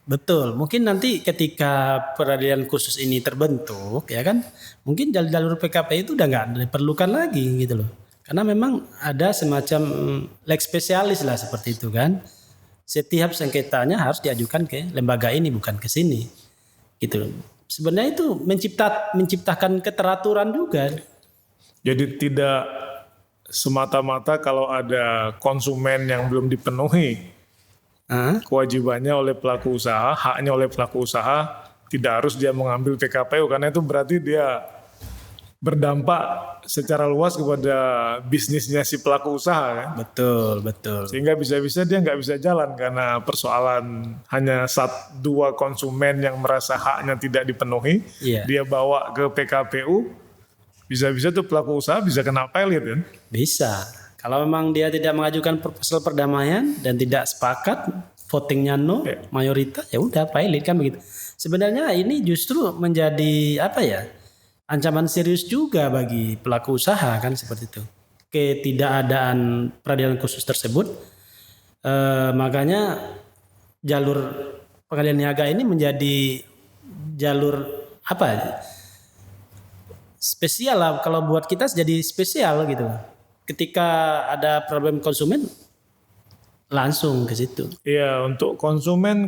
Betul, mungkin nanti ketika peradilan khusus ini terbentuk, ya kan, mungkin jalur PKP itu udah nggak diperlukan lagi gitu loh. Karena memang ada semacam leg spesialis lah seperti itu kan. Setiap sengketanya harus diajukan ke lembaga ini, bukan ke sini, gitu loh. Sebenarnya itu menciptakan keteraturan juga. Jadi tidak semata-mata kalau ada konsumen yang belum dipenuhi kewajibannya oleh pelaku usaha, haknya oleh pelaku usaha, tidak harus dia mengambil PKPU karena itu berarti dia berdampak secara luas kepada bisnisnya si pelaku usaha kan. Betul. Sehingga bisa-bisa dia nggak bisa jalan karena persoalan hanya 2 konsumen yang merasa haknya tidak dipenuhi, dia bawa ke PKPU, bisa-bisa tuh pelaku usaha bisa kena pilot kan? Bisa. Kalau memang dia tidak mengajukan proposal perdamaian dan tidak sepakat, votingnya no, mayoritas, ya udah pilot kan begitu. Sebenarnya ini justru menjadi ancaman serius juga bagi pelaku usaha kan seperti itu. Ketidakadaan peradilan khusus tersebut, makanya jalur pengadilan niaga ini menjadi jalur spesial lah, kalau buat kita jadi spesial gitu. Ketika ada problem konsumen langsung ke situ. Iya, untuk konsumen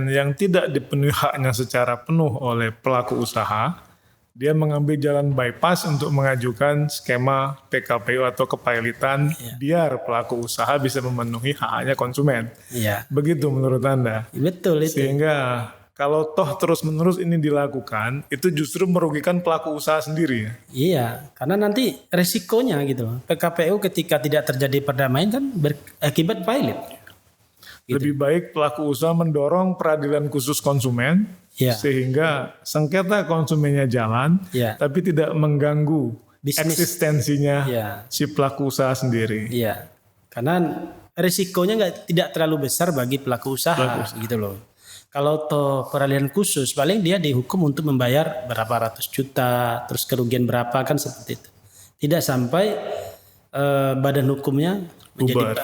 yang tidak dipenuhi haknya secara penuh oleh pelaku usaha, dia mengambil jalan bypass untuk mengajukan skema PKPU atau kepailitan biar pelaku usaha bisa memenuhi haknya konsumen. Iya. Begitu menurut Anda? Betul itu. Sehingga kalau toh terus-menerus ini dilakukan, itu justru merugikan pelaku usaha sendiri. Iya, karena nanti resikonya gitu. PKPU ketika tidak terjadi perdamaian kan berakibat pilot. Gitu. Lebih baik pelaku usaha mendorong peradilan khusus konsumen, sehingga sengketa konsumennya jalan, tapi tidak mengganggu bisnis eksistensinya si pelaku usaha sendiri. Iya, karena resikonya tidak terlalu besar bagi pelaku usaha gitu loh. Kalau toh peradilan khusus paling dia dihukum untuk membayar berapa ratus juta, terus kerugian berapa kan seperti itu. Tidak sampai badan hukumnya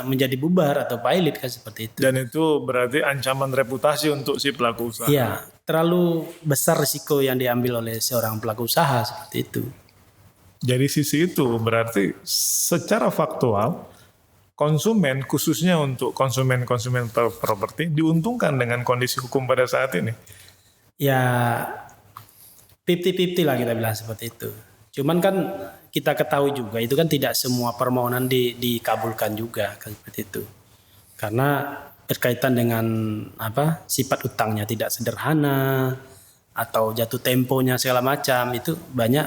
menjadi bubar atau pilot kan seperti itu. Dan itu berarti ancaman reputasi untuk si pelaku usaha. Iya, terlalu besar risiko yang diambil oleh seorang pelaku usaha seperti itu. Jadi sisi itu berarti secara faktual konsumen, khususnya untuk konsumen properti, diuntungkan dengan kondisi hukum pada saat ini? Ya 50-50 lah kita bilang seperti itu. Cuman kan kita ketahui juga itu kan tidak semua permohonan dikabulkan juga kan seperti itu. Karena berkaitan dengan sifat utangnya tidak sederhana atau jatuh temponya segala macam, itu banyak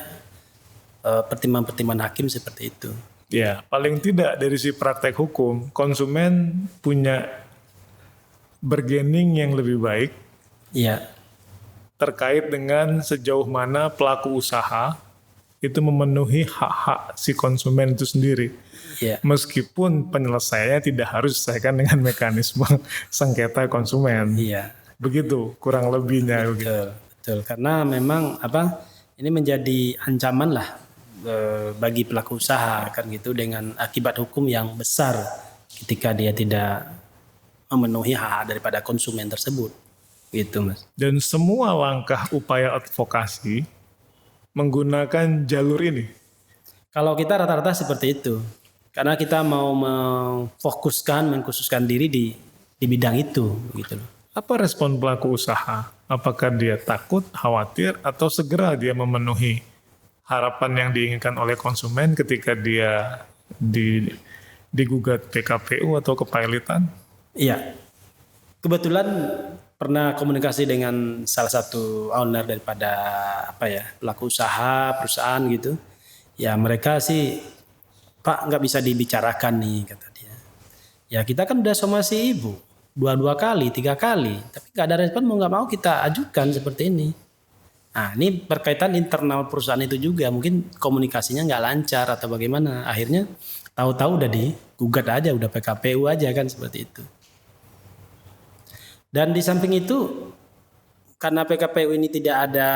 pertimbangan hakim seperti itu. Ya, paling tidak dari si praktek hukum, konsumen punya bargaining yang lebih baik. Iya. Terkait dengan sejauh mana pelaku usaha itu memenuhi hak-hak si konsumen itu sendiri. Iya. Meskipun penyelesaiannya tidak harus diselesaikan dengan mekanisme sengketa konsumen. Iya. Begitu kurang lebihnya. Betul. Karena memang ini menjadi ancaman lah bagi pelaku usaha kan gitu, dengan akibat hukum yang besar ketika dia tidak memenuhi hak daripada konsumen tersebut gitu Mas. Dan semua langkah upaya advokasi menggunakan jalur ini. Kalau kita rata-rata seperti itu, karena kita mau mengkhususkan diri di bidang itu gitu loh. Apa respon pelaku usaha? Apakah dia takut, khawatir, atau segera dia memenuhi harapan yang diinginkan oleh konsumen ketika dia digugat PKPU atau kepailitan? Iya. Kebetulan pernah komunikasi dengan salah satu owner daripada pelaku usaha perusahaan gitu. Ya mereka sih, Pak nggak bisa dibicarakan nih kata dia. Ya kita kan udah somasi ibu 2 kali, 3 kali, tapi nggak ada respon, mau nggak mau kita ajukan seperti ini. Nah, ini berkaitan internal perusahaan itu juga, mungkin komunikasinya nggak lancar atau bagaimana. Akhirnya tahu-tahu udah digugat aja, udah PKPU aja kan seperti itu. Dan di samping itu, karena PKPU ini tidak ada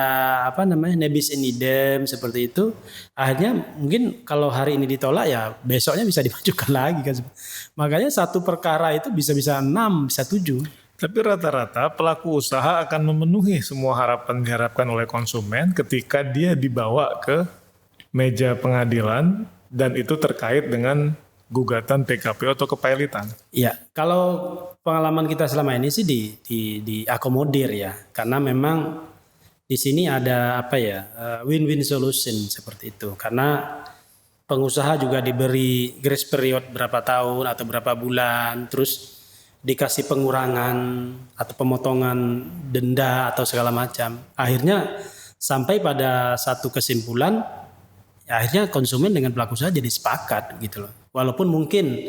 nebis in idem seperti itu, akhirnya mungkin kalau hari ini ditolak ya besoknya bisa dimajukan lagi kan. Makanya satu perkara itu bisa 6, bisa 7. Tapi rata-rata pelaku usaha akan memenuhi semua harapan diharapkan oleh konsumen ketika dia dibawa ke meja pengadilan dan itu terkait dengan gugatan PKPU atau kepailitan. Iya, kalau pengalaman kita selama ini sih diakomodir ya, karena memang di sini ada win-win solution seperti itu. Karena pengusaha juga diberi grace period berapa tahun atau berapa bulan, terus dikasih pengurangan atau pemotongan denda atau segala macam. Akhirnya sampai pada satu kesimpulan, ya akhirnya konsumen dengan pelaku usaha jadi sepakat gitu loh. Walaupun mungkin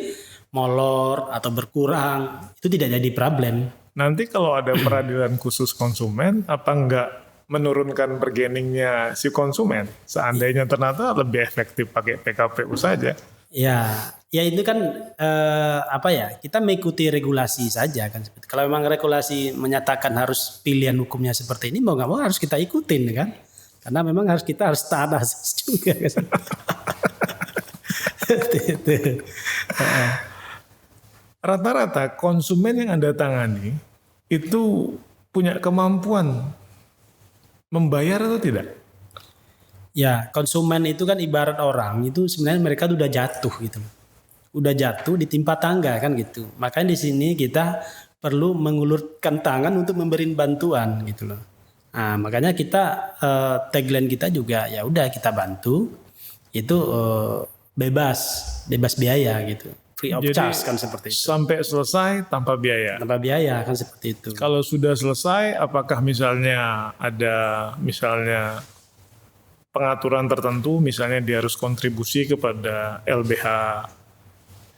molor atau berkurang, itu tidak jadi problem. Nanti kalau ada peradilan khusus konsumen, apa enggak menurunkan bargainingnya si konsumen? Seandainya ternyata lebih efektif pakai PKPU saja. Ya itu kan kita mengikuti regulasi saja kan. Kalau memang regulasi menyatakan harus pilihan hukumnya seperti ini, mau nggak mau harus kita ikutin kan. Karena memang kita harus taat asas juga kan. Rata-rata konsumen yang Anda tangani itu punya kemampuan membayar atau tidak? Ya, konsumen itu kan ibarat orang, itu sebenarnya mereka udah jatuh gitu. Udah jatuh ditimpa tangga kan gitu. Makanya di sini kita perlu mengulurkan tangan untuk memberi bantuan gitu loh. Nah, makanya kita tagline kita juga ya udah kita bantu itu bebas biaya gitu. Free of charge kan seperti itu. Sampai selesai tanpa biaya. Tanpa biaya kan seperti itu. Kalau sudah selesai, apakah misalnya ada pengaturan tertentu, misalnya dia harus kontribusi kepada LBH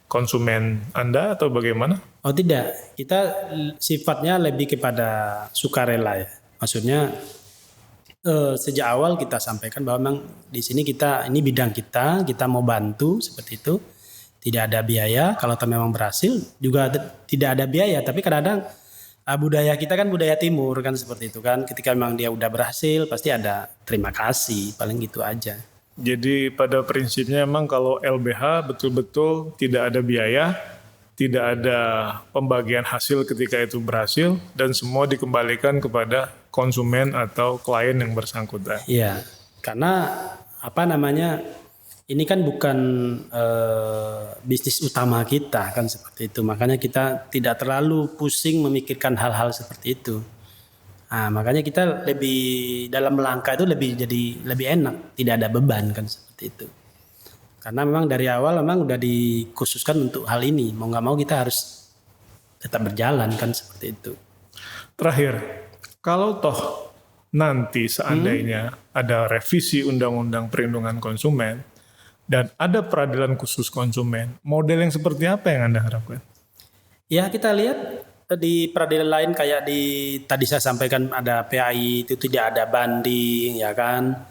konsumen Anda atau bagaimana? Oh tidak, kita sifatnya lebih kepada sukarela ya. Maksudnya sejak awal kita sampaikan bahwa memang di sini ini bidang kita mau bantu seperti itu. Tidak ada biaya, kalau memang berhasil juga tidak ada biaya, tapi kadang-kadang budaya kita kan budaya timur kan seperti itu kan. Ketika memang dia udah berhasil pasti ada terima kasih, paling gitu aja. Jadi pada prinsipnya memang kalau LBH betul-betul tidak ada biaya, tidak ada pembagian hasil ketika itu berhasil dan semua dikembalikan kepada konsumen atau klien yang bersangkutan. Iya, karena ini kan bukan bisnis utama kita kan seperti itu. Makanya kita tidak terlalu pusing memikirkan hal-hal seperti itu. Nah, makanya kita lebih dalam melangkah itu lebih enak, tidak ada beban kan seperti itu. Karena memang dari awal memang udah dikhususkan untuk hal ini. Mau nggak mau kita harus tetap berjalan kan seperti itu. Terakhir, kalau toh nanti seandainya ada revisi Undang-Undang Perlindungan Konsumen dan ada peradilan khusus konsumen, model yang seperti apa yang Anda harapkan? Ya kita lihat di peradilan lain kayak tadi saya sampaikan ada PAI itu tidak ada banding ya kan.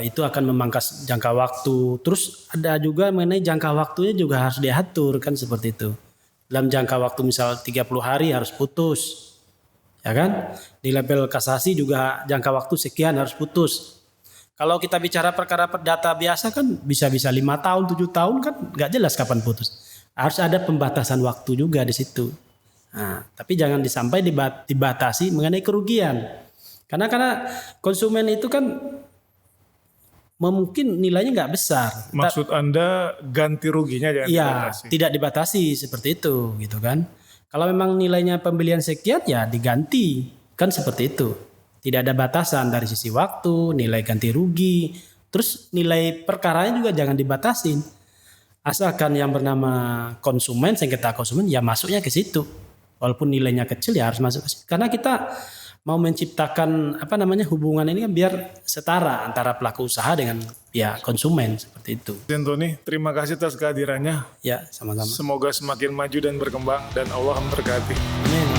Itu akan memangkas jangka waktu. Terus ada juga mengenai jangka waktunya juga harus diatur kan seperti itu. Dalam jangka waktu misal 30 hari harus putus. Ya kan? Di level kasasi juga jangka waktu sekian harus putus. Kalau kita bicara perkara perdata biasa kan bisa 5 tahun, 7 tahun kan nggak jelas kapan putus. Harus ada pembatasan waktu juga di situ. Nah, tapi jangan sampai dibatasi mengenai kerugian. Karena konsumen itu kan mungkin nilainya nggak besar. Maksud Anda ganti ruginya jangan dibatasi? Iya, tidak dibatasi seperti itu gitu kan. Kalau memang nilainya pembelian sekian ya diganti kan seperti itu. Tidak ada batasan dari sisi waktu, nilai ganti rugi, terus nilai perkaranya juga jangan dibatasin. Asalkan yang bernama konsumen, sengketa konsumen ya masuknya ke situ. Walaupun nilainya kecil ya harus masuk ke situ. Karena kita mau menciptakan hubungan ini kan biar setara antara pelaku usaha dengan ya konsumen seperti itu. Zentoni, terima kasih atas kehadirannya. Ya, sama-sama. Semoga semakin maju dan berkembang dan Allah memberkati. Amin.